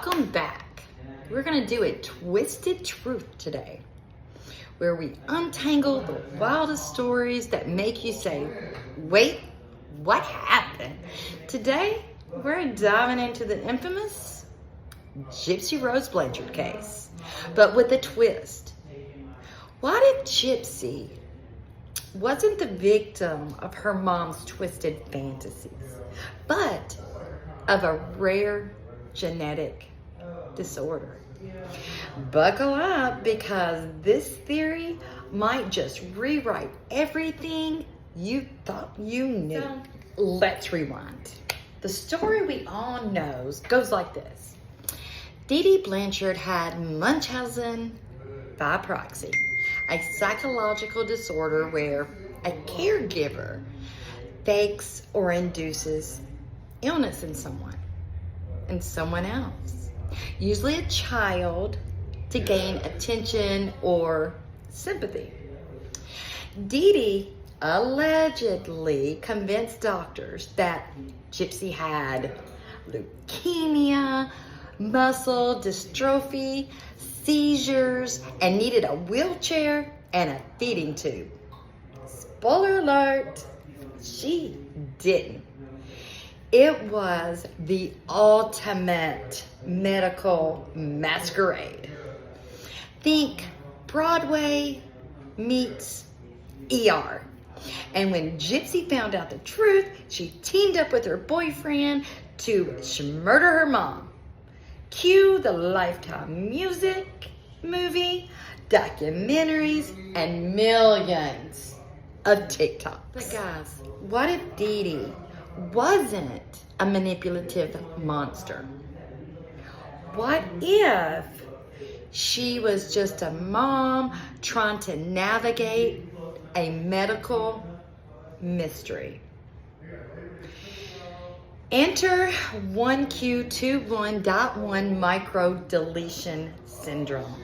Welcome back. We're going to do a twisted truth today, where we untangle the wildest stories that make you say, wait, what happened? Today, we're diving into the infamous Gypsy Rose Blanchard case, but with a twist. What if Gypsy wasn't the victim of her mom's twisted fantasies, but of a rare genetic disorder? Buckle up, because this theory might just rewrite everything you thought you knew. So, let's rewind. The story we all know goes like this. Dee Dee Blanchard had Munchausen by proxy, a psychological disorder where a caregiver fakes or induces illness in someone else, usually a child, to gain attention or sympathy. Dee Dee allegedly convinced doctors that Gypsy had leukemia, muscle dystrophy, seizures, and needed a wheelchair and a feeding tube. Spoiler alert, she didn't. It was the ultimate medical masquerade. Think Broadway meets ER. And when Gypsy found out the truth, she teamed up with her boyfriend to murder her mom. Cue the Lifetime music, movie, documentaries, and millions of TikToks. But guys, what if Dee Dee wasn't a manipulative monster? What if she was just a mom trying to navigate a medical mystery? Enter 1q21.1 microdeletion syndrome.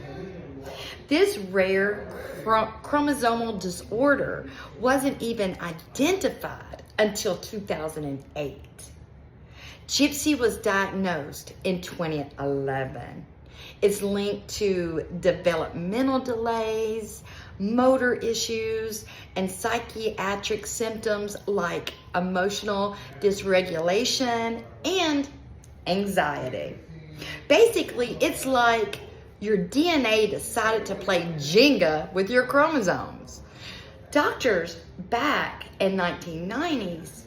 This rare chromosomal disorder wasn't even identified until 2008. Gypsy was diagnosed in 2011. It's linked to developmental delays, motor issues, and psychiatric symptoms like emotional dysregulation and anxiety. Basically, it's like your DNA decided to play Jenga with your chromosomes. Doctors back in the 90s,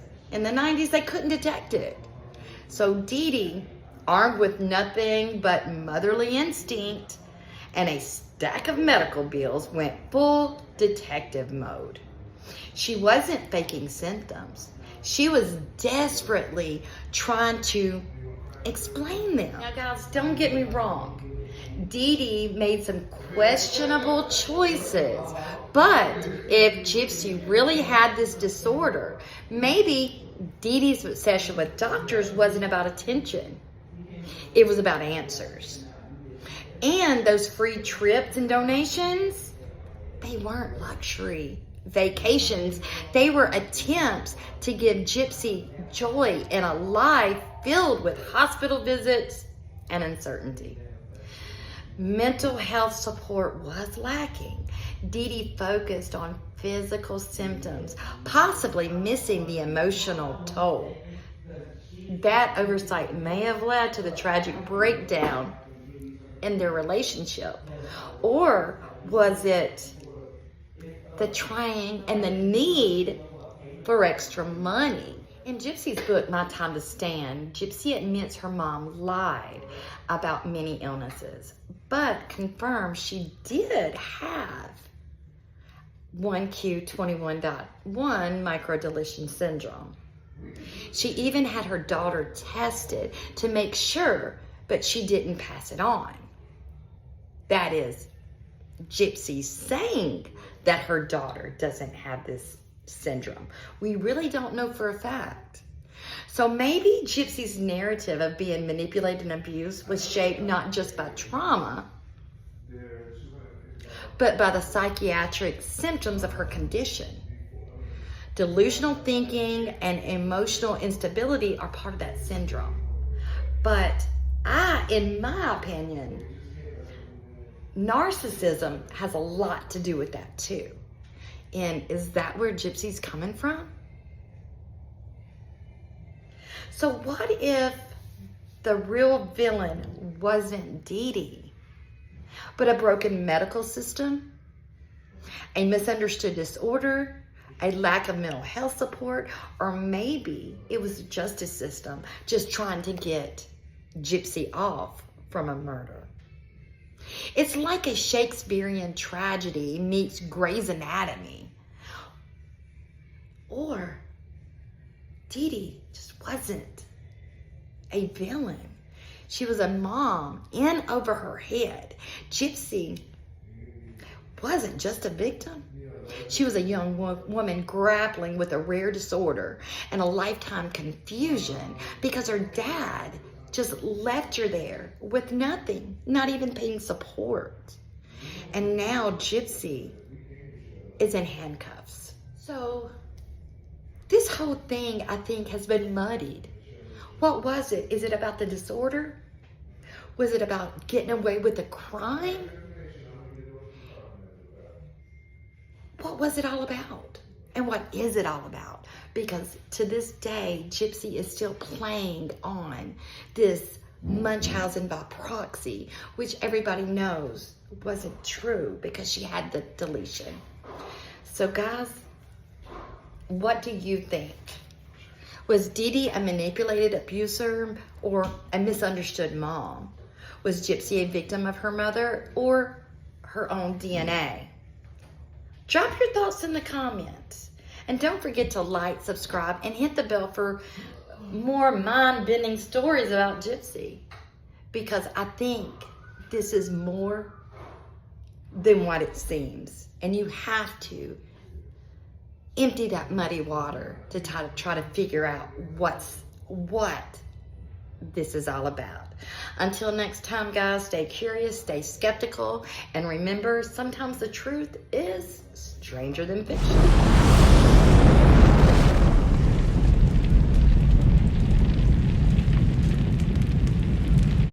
they couldn't detect it. So Dee Dee, armed with nothing but motherly instinct and a stack of medical bills, went full detective mode. She wasn't faking symptoms. She was desperately trying to explain them. Now guys, don't get me wrong. Dee Dee made some questionable choices, but if Gypsy really had this disorder, maybe Dee Dee's obsession with doctors wasn't about attention. It was about answers. And those free trips and donations, they weren't luxury vacations. They were attempts to give Gypsy joy in a life filled with hospital visits and uncertainty. Mental health support was lacking. Dee Dee focused on physical symptoms, possibly missing the emotional toll. That oversight may have led to the tragic breakdown in their relationship. Or was it the trying and the need for extra money? In Gypsy's book, My Time to Stand, Gypsy admits her mom lied about many illnesses, but confirms she did have 1q21.1 microdeletion syndrome. She even had her daughter tested to make sure, but she didn't pass it on. That is, Gypsy saying that her daughter doesn't have this syndrome. We really don't know for a fact. So maybe Gypsy's narrative of being manipulated and abused was shaped not just by trauma, but by the psychiatric symptoms of her condition. Delusional thinking and emotional instability are part of that syndrome. But In my opinion, narcissism has a lot to do with that too. And is that where Gypsy's coming from? So what if the real villain wasn't Dee Dee, but a broken medical system, a misunderstood disorder, a lack of mental health support, or maybe it was the justice system just trying to get Gypsy off from a murder? It's like a Shakespearean tragedy meets Grey's Anatomy. Or Dee Dee just wasn't a villain. She was a mom in over her head. Gypsy wasn't just a victim. She was a young woman grappling with a rare disorder and a lifetime confusion because her dad just left her there with nothing, not even paying support. And now Gypsy is in handcuffs. So this whole thing, I think, has been muddied. What was it? Is it about the disorder? Was it about getting away with the crime? What was it all about? And what is it all about? Because to this day, Gypsy is still playing on this Munchausen by proxy, which everybody knows wasn't true because she had the deletion. So guys, what do you think? Was Dee Dee a manipulated abuser or a misunderstood mom? Was Gypsy a victim of her mother or her own DNA? Drop your thoughts in the comments. And don't forget to like, subscribe, and hit the bell for more mind-bending stories about Gypsy. Because I think this is more than what it seems. And you have to empty that muddy water to try to figure out what this is all about. Until next time, guys, stay curious, stay skeptical, and remember, sometimes the truth is stranger than fiction.